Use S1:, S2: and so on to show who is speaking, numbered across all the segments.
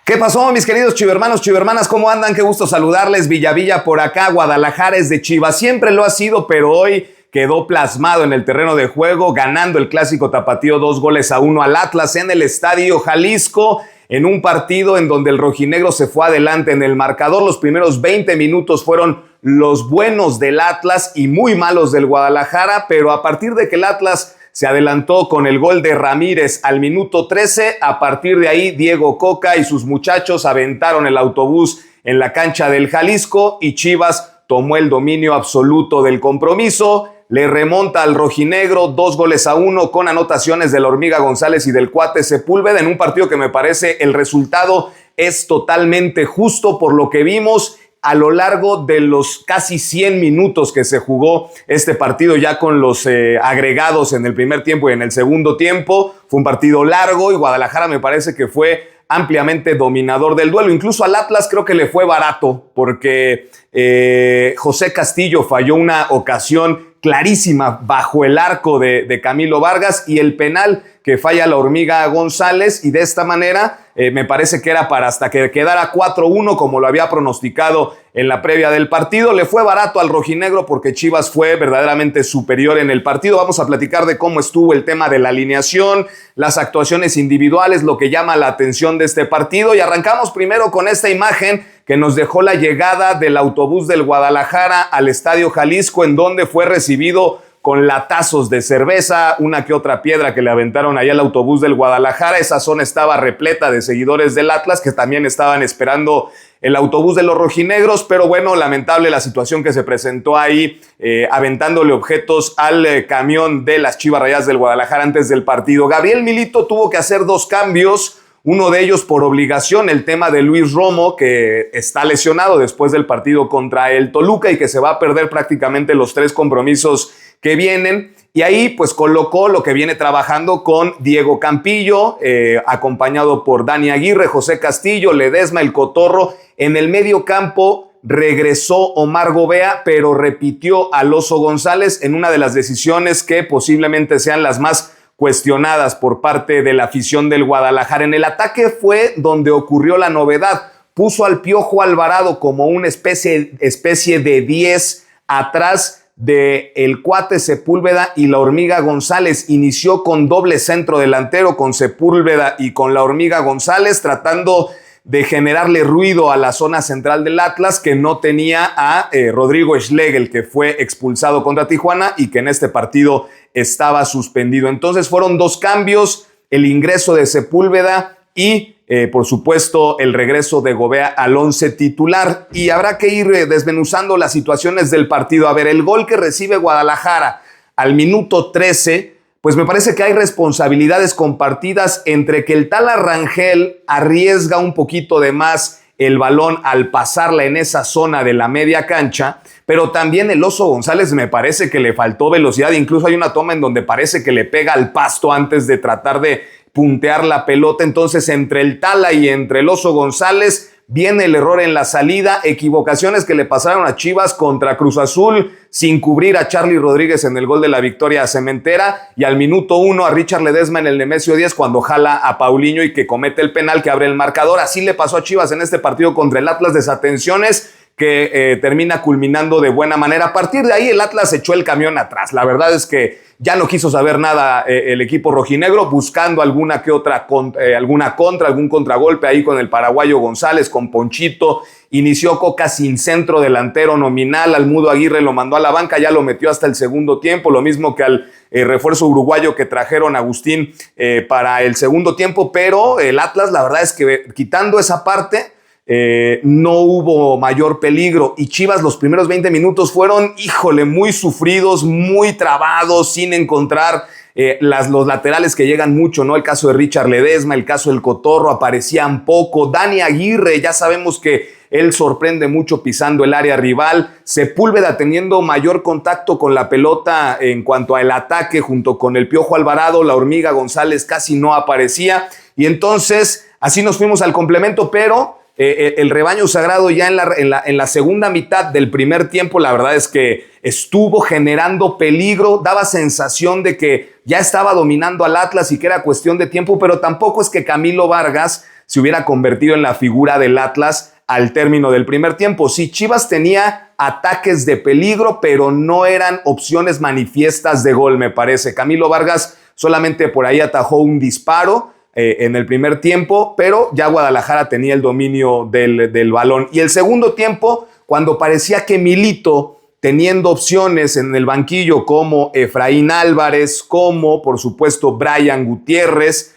S1: ¿Qué pasó, mis queridos chivermanos, chivermanas? ¿Cómo andan? Qué gusto saludarles. Villa por acá. Guadalajara es de Chivas. Siempre lo ha sido, pero hoy quedó plasmado en el terreno de juego, ganando el clásico tapatío 2-1 al Atlas en el Estadio Jalisco, en un partido en donde el rojinegro se fue adelante en el marcador. Los primeros 20 minutos fueron los buenos del Atlas y muy malos del Guadalajara, pero a partir de que el Atlas se adelantó con el gol de Ramírez al minuto 13. A partir de ahí, Diego Coca y sus muchachos aventaron el autobús en la cancha del Jalisco y Chivas tomó el dominio absoluto del compromiso. Le remonta al rojinegro 2-1 con anotaciones de la Hormiga González y del Cuate Sepúlveda en un partido que me parece el resultado es totalmente justo por lo que vimos a lo largo de los casi 100 minutos que se jugó este partido, ya con los agregados en el primer tiempo y en el segundo tiempo. Fue un partido largo y Guadalajara me parece que fue ampliamente dominador del duelo. Incluso al Atlas creo que le fue barato porque José Castillo falló una ocasión clarísima bajo el arco de Camilo Vargas y el penal que falla la Hormiga González, y de esta manera me parece que era para hasta que quedara 4-1 como lo había pronosticado en la previa del partido. Le fue barato al rojinegro porque Chivas fue verdaderamente superior en el partido. Vamos a platicar de cómo estuvo el tema de la alineación, las actuaciones individuales, lo que llama la atención de este partido, y arrancamos primero con esta imagen que nos dejó la llegada del autobús del Guadalajara al Estadio Jalisco, en donde fue recibido con latazos de cerveza, una que otra piedra que le aventaron allá al autobús del Guadalajara. Esa zona estaba repleta de seguidores del Atlas que también estaban esperando el autobús de los rojinegros, pero bueno, lamentable la situación que se presentó ahí, aventándole objetos al camión de las Chivas Rayadas del Guadalajara antes del partido. Gabriel Milito tuvo que hacer dos cambios, uno de ellos por obligación, el tema de Luis Romo, que está lesionado después del partido contra el Toluca y que se va a perder prácticamente los 3 compromisos que vienen. Y ahí pues colocó lo que viene trabajando con Diego Campillo, acompañado por Dani Aguirre, José Castillo, Ledesma, el Cotorro. En el medio campo regresó Omar Gobea, pero repitió al Oso González en una de las decisiones que posiblemente sean las más cuestionadas por parte de la afición del Guadalajara. En el ataque fue donde ocurrió la novedad. Puso al Piojo Alvarado como una especie de 10 atrás de el Cuate Sepúlveda y la Hormiga González. Inició con doble centro delantero, con Sepúlveda y con la Hormiga González, tratando de generarle ruido a la zona central del Atlas, que no tenía a Rodrigo Schlegel, que fue expulsado contra Tijuana y que en este partido estaba suspendido. Entonces fueron 2 cambios, el ingreso de Sepúlveda y por supuesto el regreso de Gobea al 11 titular, y habrá que ir desmenuzando las situaciones del partido. A ver, el gol que recibe Guadalajara al minuto 13, pues me parece que hay responsabilidades compartidas entre que el Tala Rangel arriesga un poquito de más el balón al pasarla en esa zona de la media cancha, pero también el Oso González me parece que le faltó velocidad. Incluso hay una toma en donde parece que le pega al pasto antes de tratar de puntear la pelota. Entonces entre el Tala y entre el Oso González viene el error en la salida, equivocaciones que le pasaron a Chivas contra Cruz Azul sin cubrir a Charly Rodríguez en el gol de la victoria cementera, y al minuto 1 a Richard Ledesma en el Nemesio 10 cuando jala a Paulinho y que comete el penal que abre el marcador. Así le pasó a Chivas en este partido contra el Atlas, desatenciones que termina culminando de buena manera. A partir de ahí el Atlas echó el camión atrás. La verdad es que ya no quiso saber nada el equipo rojinegro, buscando alguna contra, algún contragolpe ahí con el paraguayo González, con Ponchito. Inició Coca sin centro delantero nominal, al Mudo Aguirre lo mandó a la banca, ya lo metió hasta el segundo tiempo, lo mismo que al refuerzo uruguayo que trajeron Agustín para el segundo tiempo, pero el Atlas, la verdad es que quitando esa parte, no hubo mayor peligro, y Chivas los primeros 20 minutos fueron, muy sufridos, muy trabados, sin encontrar los laterales que llegan mucho, ¿no? El caso de Richard Ledesma, el caso del Cotorro, aparecían poco. Dani Aguirre, ya sabemos que él sorprende mucho pisando el área rival. Sepúlveda teniendo mayor contacto con la pelota en cuanto al ataque junto con el Piojo Alvarado. La Hormiga González casi no aparecía, y entonces así nos fuimos al complemento, pero el rebaño sagrado ya en la segunda mitad del primer tiempo, la verdad es que estuvo generando peligro, daba sensación de que ya estaba dominando al Atlas y que era cuestión de tiempo, pero tampoco es que Camilo Vargas se hubiera convertido en la figura del Atlas al término del primer tiempo. Sí, Chivas tenía ataques de peligro, pero no eran opciones manifiestas de gol, me parece. Camilo Vargas solamente por ahí atajó un disparo en el primer tiempo, pero ya Guadalajara tenía el dominio del balón. Y el segundo tiempo, cuando parecía que Milito, teniendo opciones en el banquillo como Efraín Álvarez, como por supuesto Brian Gutiérrez,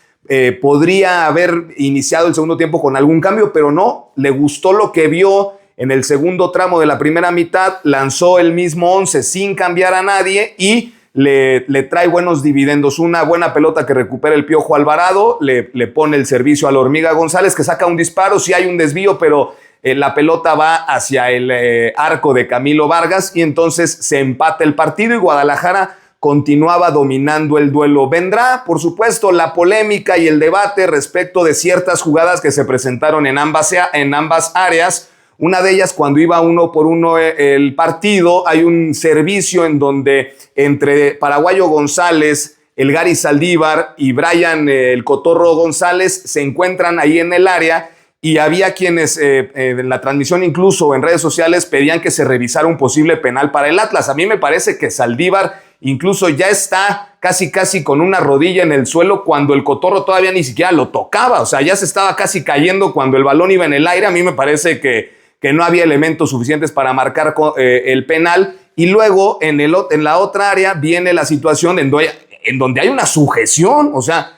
S1: podría haber iniciado el segundo tiempo con algún cambio, pero no, le gustó lo que vio en el segundo tramo de la primera mitad, lanzó el mismo 11 sin cambiar a nadie y le trae buenos dividendos. Una buena pelota que recupera el Piojo Alvarado, le pone el servicio a la Hormiga González, que saca un disparo, sí hay un desvío, pero la pelota va hacia el arco de Camilo Vargas y entonces se empata el partido y Guadalajara continuaba dominando el duelo. Vendrá, por supuesto, la polémica y el debate respecto de ciertas jugadas que se presentaron en ambas áreas. Una de ellas, cuando iba 1-1 el partido, hay un servicio en donde entre Paraguayo González, el Gary Saldívar y Brian el Cotorro González se encuentran ahí en el área y había quienes en la transmisión, incluso en redes sociales, pedían que se revisara un posible penal para el Atlas. A mí me parece que Saldívar incluso ya está casi con una rodilla en el suelo cuando el Cotorro todavía ni siquiera lo tocaba. O sea, ya se estaba casi cayendo cuando el balón iba en el aire. A mí me parece que no había elementos suficientes para marcar el penal. Y luego en la otra área viene la situación en donde hay una sujeción. O sea,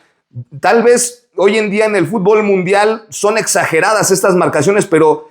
S1: tal vez hoy en día en el fútbol mundial son exageradas estas marcaciones, pero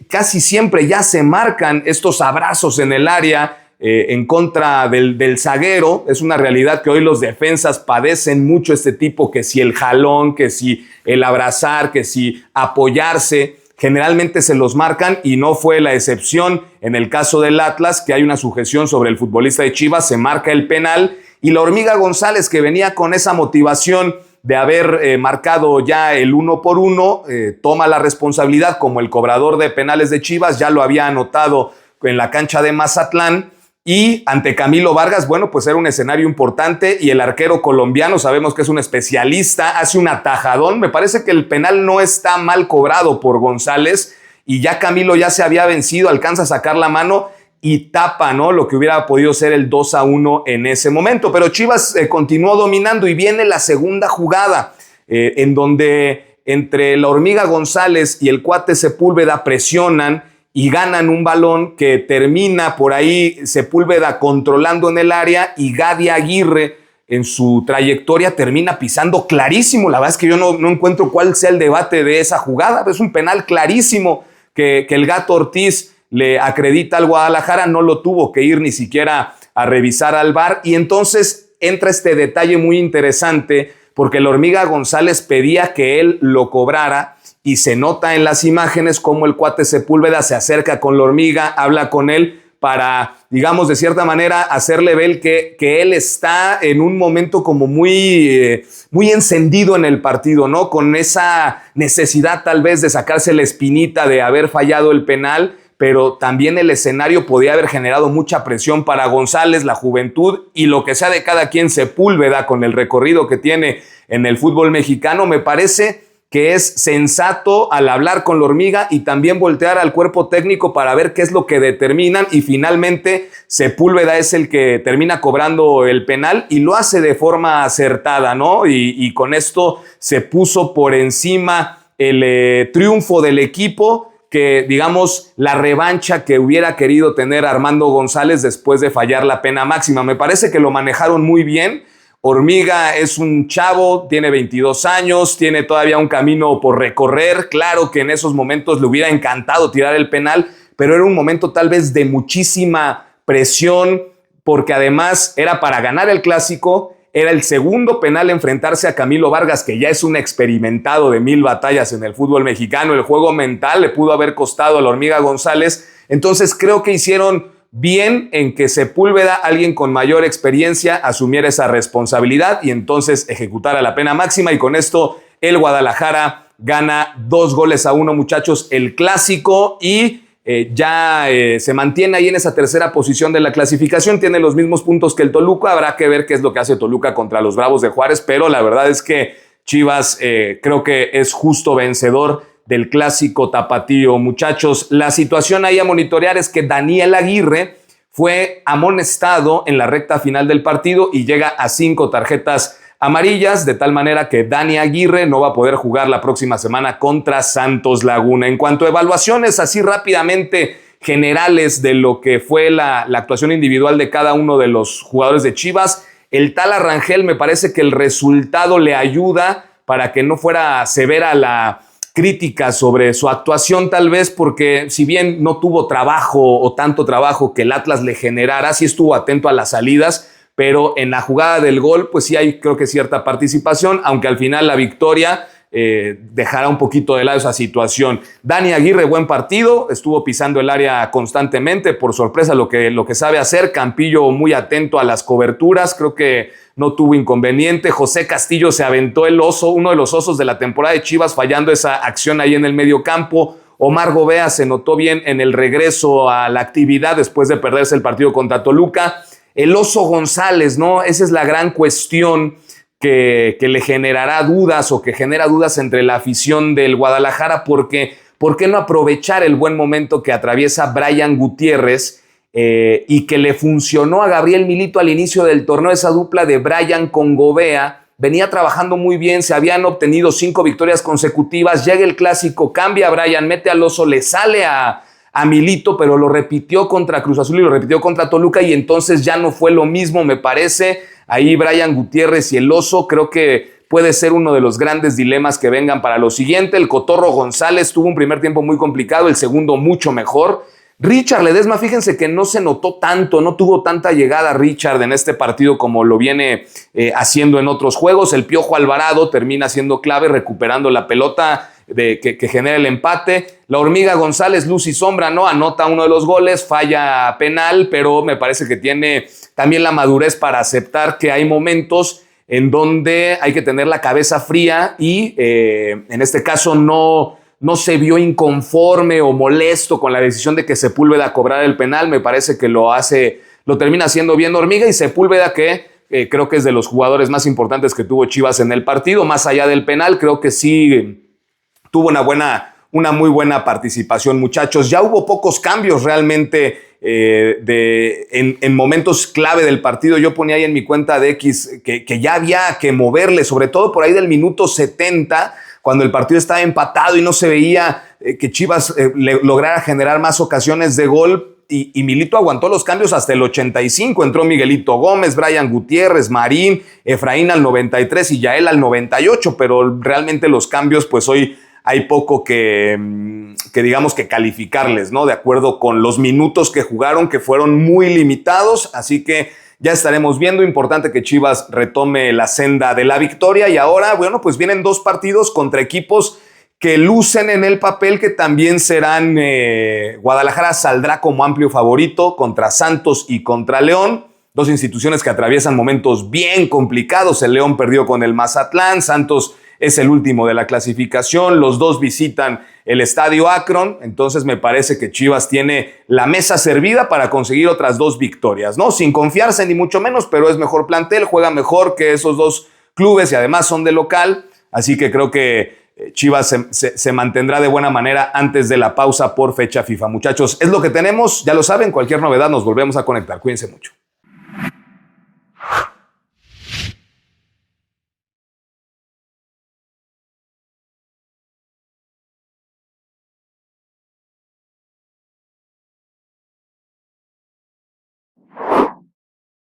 S1: casi siempre ya se marcan estos abrazos en el área en contra del zaguero. Es una realidad que hoy los defensas padecen mucho este tipo, que si el jalón, que si el abrazar, que si apoyarse. Generalmente se los marcan y no fue la excepción en el caso del Atlas, que hay una sujeción sobre el futbolista de Chivas, se marca el penal y la Hormiga González, que venía con esa motivación de haber marcado ya el 1-1, toma la responsabilidad como el cobrador de penales de Chivas, ya lo había anotado en la cancha de Mazatlán. Y ante Camilo Vargas, bueno, pues era un escenario importante y el arquero colombiano, sabemos que es un especialista, hace un atajadón. Me parece que el penal no está mal cobrado por González y ya Camilo ya se había vencido, alcanza a sacar la mano y tapa, ¿no?, lo que hubiera podido ser el 2-1 en ese momento. Pero Chivas continuó dominando y viene la segunda jugada en donde entre la Hormiga González y el cuate Sepúlveda presionan y ganan un balón que termina por ahí Sepúlveda controlando en el área y Gadi Aguirre en su trayectoria termina pisando clarísimo. La verdad es que yo no encuentro cuál sea el debate de esa jugada. Es un penal clarísimo que el Gato Ortiz le acredita al Guadalajara, no lo tuvo que ir ni siquiera a revisar al VAR y entonces entra este detalle muy interesante porque la Hormiga González pedía que él lo cobrara. Y se nota en las imágenes cómo el cuate Sepúlveda se acerca con la Hormiga, habla con él para, digamos, de cierta manera hacerle ver que él está en un momento como muy encendido en el partido, ¿no? Con esa necesidad tal vez de sacarse la espinita de haber fallado el penal, pero también el escenario podía haber generado mucha presión para González, la juventud y lo que sea de cada quien. Sepúlveda, con el recorrido que tiene en el fútbol mexicano, me parece que es sensato al hablar con la Hormiga y también voltear al cuerpo técnico para ver qué es lo que determinan y finalmente Sepúlveda es el que termina cobrando el penal y lo hace de forma acertada, ¿no? Y con esto se puso por encima el triunfo del equipo, que digamos la revancha que hubiera querido tener Armando González después de fallar la pena máxima. Me parece que lo manejaron muy bien. Hormiga es un chavo, tiene 22 años, tiene todavía un camino por recorrer. Claro que en esos momentos le hubiera encantado tirar el penal, pero era un momento tal vez de muchísima presión, porque además era para ganar el clásico, era el segundo penal enfrentarse a Camilo Vargas, que ya es un experimentado de 1000 batallas en el fútbol mexicano. El juego mental le pudo haber costado a la Hormiga González. Entonces creo que hicieron bien en que Sepúlveda, alguien con mayor experiencia, asumiera esa responsabilidad y entonces ejecutara la pena máxima, y con esto el Guadalajara gana 2-1, muchachos, el clásico, y se mantiene ahí en esa tercera posición de la clasificación. Tiene los mismos puntos que el Toluca. Habrá que ver qué es lo que hace Toluca contra los Bravos de Juárez, pero la verdad es que Chivas creo que es justo vencedor del clásico tapatío. Muchachos, la situación ahí a monitorear es que Daniel Aguirre fue amonestado en la recta final del partido y llega a 5 tarjetas amarillas, de tal manera que Dani Aguirre no va a poder jugar la próxima semana contra Santos Laguna. En cuanto a evaluaciones así rápidamente generales de lo que fue la actuación individual de cada uno de los jugadores de Chivas, el Tala Rangel me parece que el resultado le ayuda para que no fuera severa la crítica sobre su actuación, tal vez porque si bien no tuvo trabajo o tanto trabajo que el Atlas le generara, sí estuvo atento a las salidas, pero en la jugada del gol pues sí hay creo que cierta participación, aunque al final la victoria dejará un poquito de lado esa situación. Dani Aguirre, buen partido, estuvo pisando el área constantemente, por sorpresa lo que sabe hacer. Campillo muy atento a las coberturas, creo que no tuvo inconveniente. José Castillo se aventó el oso, uno de los osos de la temporada de Chivas, fallando esa acción ahí en el medio campo. Omar Gobea se notó bien en el regreso a la actividad después de perderse el partido contra Toluca. El Oso González, ¿no? Esa es la gran cuestión que le generará dudas o que genera dudas entre la afición del Guadalajara, porque ¿por qué no aprovechar el buen momento que atraviesa Brian Gutiérrez y que le funcionó a Gabriel Milito al inicio del torneo? Esa dupla de Brian con Gobea venía trabajando muy bien, se habían obtenido 5 victorias consecutivas, llega el clásico, cambia a Brian, mete al Oso, le sale a Milito, pero lo repitió contra Cruz Azul y lo repitió contra Toluca y entonces ya no fue lo mismo, me parece. Ahí Brian Gutiérrez y el Oso creo que puede ser uno de los grandes dilemas que vengan para lo siguiente. El Cotorro González tuvo un primer tiempo muy complicado, el segundo mucho mejor. Richard Ledesma, fíjense que no se notó tanto, no tuvo tanta llegada Richard en este partido como lo viene haciendo en otros juegos. El Piojo Alvarado termina siendo clave recuperando la pelota que genera el empate. La Hormiga González, luz y sombra, ¿no? Anota uno de los goles, falla penal, pero me parece que tiene también la madurez para aceptar que hay momentos en donde hay que tener la cabeza fría y en este caso no se vio inconforme o molesto con la decisión de que Sepúlveda cobrara el penal. Me parece que lo termina haciendo bien Hormiga, y Sepúlveda, que creo que es de los jugadores más importantes que tuvo Chivas en el partido, más allá del penal, creo que sí tuvo una muy buena participación, muchachos. Ya hubo pocos cambios realmente en momentos clave del partido. Yo ponía ahí en mi cuenta de X que ya había que moverle, sobre todo por ahí del minuto 70, cuando el partido estaba empatado y no se veía que Chivas lograra generar más ocasiones de gol. Y Milito aguantó los cambios hasta el 85. Entró Miguelito Gómez, Brian Gutiérrez, Marín, Efraín al 93 y Yael al 98. Pero realmente los cambios, pues hoy hay poco que digamos que calificarles, ¿no? De acuerdo con los minutos que jugaron, que fueron muy limitados. Así que ya estaremos viendo. Importante que Chivas retome la senda de la victoria. Y ahora, bueno, pues vienen 2 partidos contra equipos que lucen en el papel, que también serán, Guadalajara saldrá como amplio favorito contra Santos y contra León, 2 instituciones que atraviesan momentos bien complicados. El León perdió con el Mazatlán, Santos es el último de la clasificación, los 2 visitan el Estadio Akron, entonces me parece que Chivas tiene la mesa servida para conseguir otras 2 victorias, ¿no? Sin confiarse ni mucho menos, pero es mejor plantel, juega mejor que esos 2 clubes y además son de local, así que creo que Chivas se mantendrá de buena manera antes de la pausa por fecha FIFA. Muchachos, es lo que tenemos, ya lo saben, cualquier novedad nos volvemos a conectar. Cuídense mucho.